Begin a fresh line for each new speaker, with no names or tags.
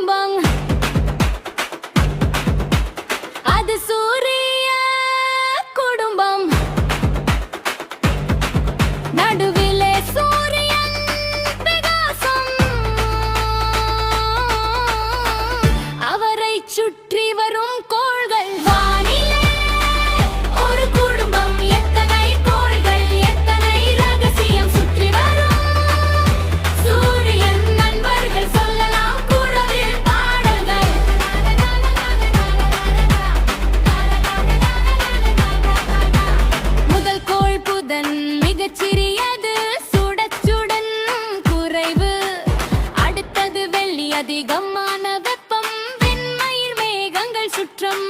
குடும்பம் அது சூரிய குடும்பம் நடுவிலே சூரியன் பிரகாசம் அவரை சுற்றி வரும் கோள்கள் வானிலே ஒரு குடும்பம் எத்தனை கோள்கள் எத்தனை ரகசியம் சுற்றி வரும் சூரியன் நண்பர்கள் சொல்லலாம் குரலில் பாடல்கள் முதல் கோள் புதன் மிகச்சிறியது சுடச்சுடன் குறைவு அடுத்தது வெள்ளி அதிகமான வெப்பம் வெண்மையில் மேகங்கள் சுற்றம்